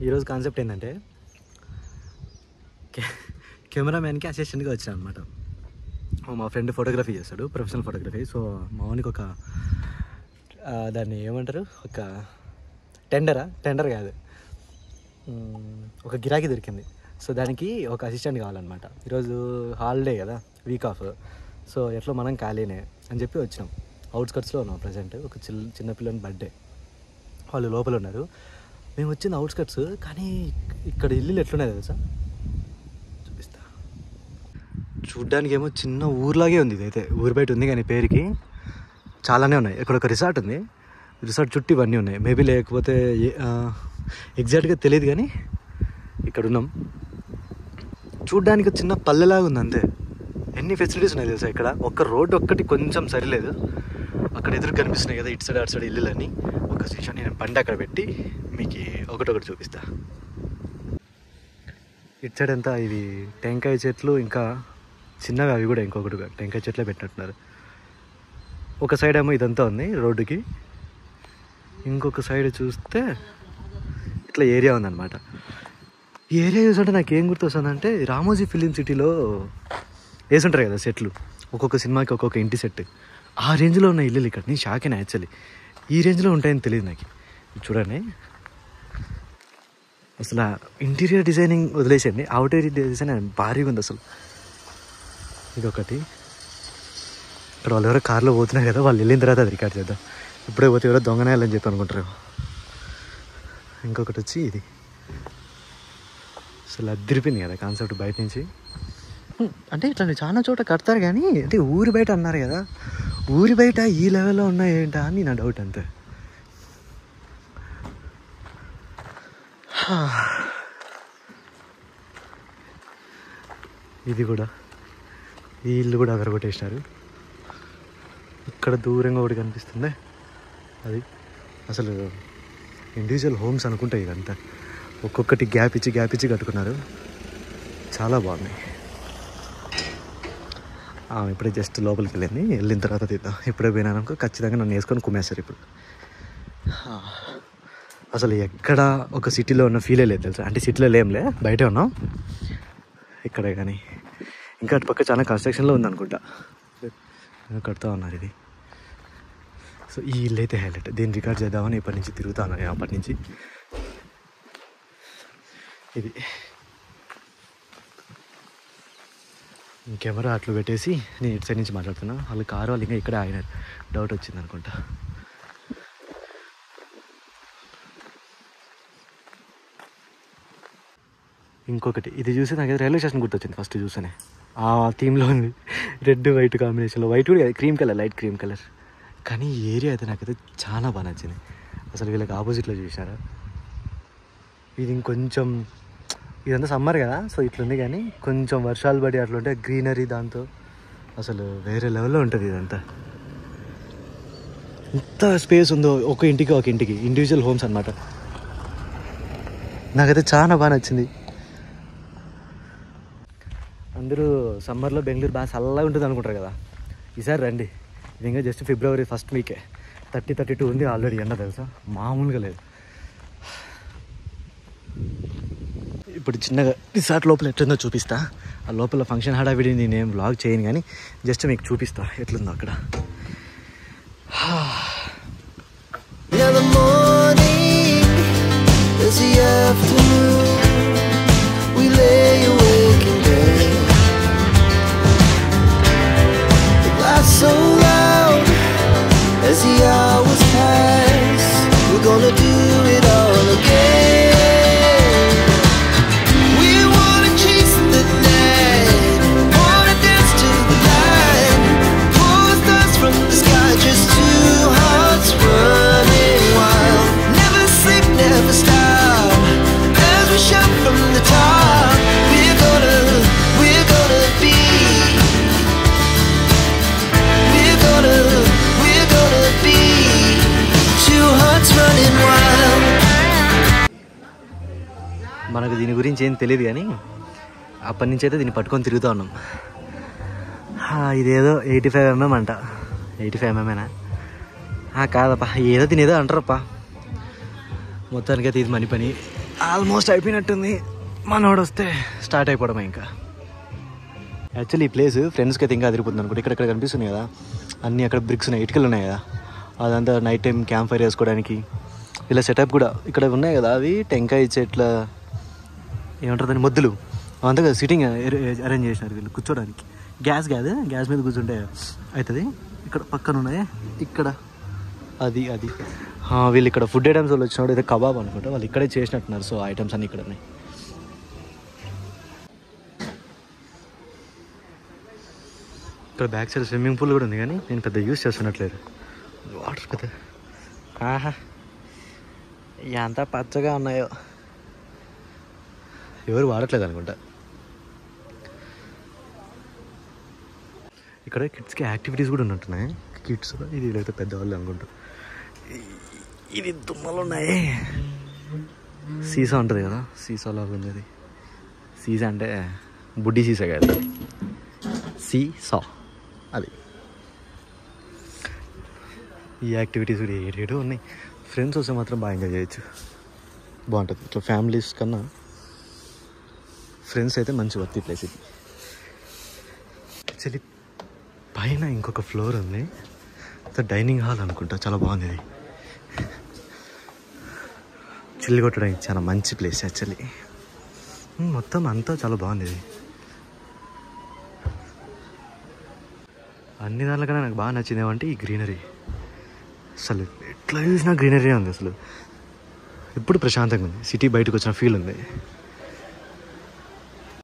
ఈరోజు కాన్సెప్ట్ ఏంటంటే కెమెరామ్యాన్కి అసిస్టెంట్గా వచ్చాను అనమాట. మా ఫ్రెండ్ ఫోటోగ్రఫీ చేస్తాడు, ప్రొఫెషనల్ ఫోటోగ్రఫీ. సో మా వానికి ఒక దాన్ని ఏమంటారు, ఒక టెండర్ కాదు, ఒక గిరాకీ దొరికింది. సో దానికి ఒక అసిస్టెంట్ కావాలన్నమాట. ఈరోజు హాలిడే కదా, వీక్ ఆఫ్. సో ఎట్లా మనం ఖాళీనే అని చెప్పి వచ్చినాం. అవుట్స్కట్స్లో ఉన్నాం ప్రజెంట్. ఒక చిన్న పిల్లని బర్త్డే, వాళ్ళు లోపల ఉన్నారు. మేము వచ్చింది అవుట్స్కట్స్, కానీ ఇక్కడ ఇల్లులు ఎట్లున్నాయి తెలుసా, చూపిస్తా. చూడ్డానికి ఏమో చిన్న ఊర్లాగే ఉంది. ఇదైతే ఊరు బయట ఉంది, కానీ పేరుకి చాలానే ఉన్నాయి. ఇక్కడ ఒక రిసార్ట్ ఉంది, రిసార్ట్ చుట్టూ ఇవన్నీ ఉన్నాయి. మేబీ లేకపోతే ఎగ్జాక్ట్గా తెలియదు, కానీ ఇక్కడ ఉన్నాం. చూడ్డానికి చిన్న పల్లెలాగా ఉంది అంతే. ఎన్ని ఫెసిలిటీస్ ఉన్నాయి తెలుసా ఇక్కడ. ఒక్క రోడ్డు ఒక్కటి కొంచెం సరిలేదు. అక్కడ ఎదురు కనిపిస్తున్నాయి కదా, ఇటు సైడ్ అటు సైడ్ ఇల్లులని. ఒక స్టేషన్ నేను బండి అక్కడ పెట్టి మీకు ఒకటొకటి చూపిస్తా. ఇటు సైడ్ అంతా ఇది టెంకాయ చెట్లు, ఇంకా చిన్నవి అవి కూడా ఇంకొకటి టెంకాయ చెట్లే పెట్టినట్టున్నారు. ఒక సైడ్ ఏమో ఇదంతా ఉంది రోడ్డుకి, ఇంకొక సైడ్ చూస్తే ఇట్లా ఏరియా ఉందన్నమాట. ఈ ఏరియా చూస్తుంటే నాకు ఏం గుర్తొస్తుందంటే, రామోజీ ఫిలిం సిటీలో వేసుంటారు కదా సెట్లు, ఒక్కొక్క సినిమాకి ఒక్కొక్క ఇంటి సెట్. ఆ రేంజ్లో ఉన్న ఇల్లులు ఇక్కడ. నేను షాక్ అయినా యాక్చువల్లీ, ఈ రేంజ్లో ఉంటాయని తెలియదు నాకు. చూడండి అసలు ఇంటీరియర్ డిజైనింగ్ వదిలేసండి, అవుటర్ డిజైన్ భారీగా ఉంది అసలు. ఇదొకటి. ఇక్కడ వాళ్ళు ఎవరో కార్లో పోతున్నారు కదా, వాళ్ళు వెళ్ళిన తర్వాత అది రికార్డ్ చేద్దాం. ఇప్పుడే పోతే ఎవరో దొంగనేయాలని చెప్పి అనుకుంటారు. ఇంకొకటి వచ్చి ఇది అసలు అదిరిపోయింది కదా కాన్సెప్ట్ బయట నుంచి. అంటే ఇట్లా చాలా చోట కడతారు, కానీ అంటే ఊరి బయట అన్నారు కదా, ఊరి బయట ఈ లెవెల్లో ఉన్నాయి ఏంటా అని నా డౌట్ అంతే. ఇది కూడా, ఈ ఇల్లు కూడా అదరగొట్టేసినారు. ఇక్కడ దూరంగా ఒకటి కనిపిస్తుంది, అది అసలు ఇండివిజువల్ హోమ్స్ అనుకుంటా. ఇదంతా ఒక్కొక్కటి గ్యాప్ ఇచ్చి కట్టుకున్నారు. చాలా బాగున్నాయి. ఇప్పుడే జస్ట్ లోపలికి వెళ్ళిన తర్వాత తీద్దాం. ఇప్పుడే పోయినానుకో ఖచ్చితంగా నన్ను వేసుకొని కుమ్మేస్తారు. ఇప్పుడు అసలు ఎక్కడ ఒక సిటీలో ఉన్న ఫీలే లేదు తెలుసా. అంటే సిటీలో లేంలే, బయటే ఉన్నాం ఇక్కడే. కానీ ఇంకా అటు పక్క చాలా కన్స్ట్రక్షన్లో ఉందనుకుంటా, కడుతూ ఉన్నారు ఇది. సో ఈ ఇల్లు అయితే హైలైట్. దీన్ని రికార్డ్ చేద్దామని ఇప్పటి నుంచి తిరుగుతా ఉన్నాను. అప్పటి నుంచి ఇది కెమెరా అట్లు పెట్టేసి నేను ఇటు సైడ్ నుంచి మాట్లాడుతున్నా. వాళ్ళు కారు వాళ్ళు ఇంకా ఇక్కడే ఆగినారు, డౌట్ వచ్చింది అనుకుంటా. ఇంకొకటి ఇది చూసి నాకు రైల్వే స్టేషన్ గుర్తొచ్చింది ఫస్ట్ చూసానే. ఆ థీమ్లో ఉంది, రెడ్ వైట్ కాంబినేషన్లో. వైట్ కూడా cream colour, light cream colour. కానీ ఈ ఏరియా అయితే నాకైతే చాలా బాగా నచ్చింది. అసలు వీళ్ళకి ఆపోజిట్లో చూసారా, ఇది ఇంకొంచెం, ఇదంతా సమ్మర్ కదా సో ఇట్లుంది, కానీ కొంచెం వర్షాలు పడి అట్లుంటే గ్రీనరీ దాంతో అసలు వేరే లెవెల్లో ఉంటుంది ఇదంతా. ఎంత స్పేస్ ఉందో, ఒక ఇంటికి ఇండివిజువల్ హోమ్స్ అనమాట. నాకైతే చాలా బాగా నచ్చింది. అందరూ సమ్మర్లో బెంగళూరు బాగా చల్లగా ఉంటుంది అనుకుంటారు కదా, ఈసారి రండి. ఇది ఇంకా జస్ట్ ఫిబ్రవరి ఫస్ట్ వీకే, 30-32 ఉంది ఆల్రెడీ. ఎండ తెలుసా, మామూలుగా లేదు. ఇప్పుడు చిన్నగా రిసార్ట్ లోపల ఎట్లుందో చూపిస్తా. ఆ లోపల ఫంక్షన్ హడావిడి నేనేం వ్లాగ్ చేయను, కానీ జస్ట్ మీకు చూపిస్తా ఎట్లుందో అక్కడ. మనకు దీని గురించి ఏం తెలియదు, కానీ అప్పటి నుంచి అయితే దీన్ని పట్టుకొని తిరుగుతూ ఉన్నాం. ఇదేదో 85mm అంట. 85mmనా? కాదప్పా, ఏదో తినేదో అంటారప్పా. మొత్తానికైతే ఇది మనీ పని. ఆల్మోస్ట్ అయిపోయినట్టుంది. మనోడు వస్తే స్టార్ట్ అయిపోవడమే ఇంకా. యాక్చువల్లీ ఈ ప్లేస్ ఫ్రెండ్స్కి అయితే ఇంకా అదిరిపోతుంది అనుకుంటే. ఇక్కడ కనిపిస్తున్నాయి కదా అన్నీ, అక్కడ బ్రిక్స్ ఉన్నాయి, ఇటుకలు ఉన్నాయి కదా, అదంతా నైట్ టైం క్యాంప్ ఫైర్ చేసుకోవడానికి. ఇలా సెటప్ కూడా ఇక్కడ ఉన్నాయి కదా, అవి టెంకాయ చెట్ల ఏమంటారు దాన్ని, మొద్దులు అవంతా కదా సిట్టింగ్ అరేంజ్ చేసినారు వీళ్ళు కూర్చోడానికి. గ్యాస్ కాదు, గ్యాస్ మీద కూర్చుంటే అవుతుంది. ఇక్కడ పక్కన ఉన్నాయి, ఇక్కడ అది వీళ్ళు ఇక్కడ ఫుడ్ ఐటమ్స్ వాళ్ళు వచ్చినప్పుడు అయితే కబాబ్ అనుకుంటా, వాళ్ళు ఇక్కడే చేసినట్టున్నారు. సో ఐటమ్స్ అన్నీ ఇక్కడ ఉన్నాయి. ఇక్కడ బ్యాక్ సైడ్ స్విమ్మింగ్ పూల్ కూడా ఉంది, కానీ నేను పెద్ద యూస్ చేస్తున్నట్లేదు. వాటర్ పెద్ద ఎంత పచ్చగా ఉన్నాయో, ఎవరు వాడట్లేదు అనుకుంటా. ఇక్కడ కిడ్స్కి యాక్టివిటీస్ కూడా ఉన్నట్టున్నాయి. కిడ్స్ ఇది లేకపోతే పెద్దవాళ్ళు అనుకుంటా. ఇది దుమ్మలు ఉన్నాయి. సీసా ఉంటుంది కదా, సీసాలాగా ఉంది అది. సీసా అంటే బుడ్డి సీసా కదా, సీసా అది. ఈ యాక్టివిటీస్ కూడా ఏడేడో ఉన్నాయి. ఫ్రెండ్స్ వస్తే మాత్రం బాగా ఎంజాయ్ చేయొచ్చు, బాగుంటుంది. ఇట్లా ఫ్యామిలీస్ కన్నా ఫ్రెండ్స్ అయితే మంచి వర్త్ ఈ ప్లేస్ ఇది. యాక్చువల్లీ పైన ఇంకొక ఫ్లోర్ ఉంది, డైనింగ్ హాల్ అనుకుంటా. చాలా బాగుంది ఇది, చిల్లు కొట్టడానికి చాలా మంచి ప్లేస్ యాక్చువల్లీ. మొత్తం అంతా చాలా బాగుంది ఇది. అన్ని దానికన్నా నాకు బాగా నచ్చింది ఏమంటే ఈ గ్రీనరీ. అసలు ఎట్లా చూసినా గ్రీనరీ ఉంది, అసలు ఎప్పుడు ప్రశాంతంగా ఉంది. సిటీ బయటకు వచ్చిన ఫీల్ ఉంది.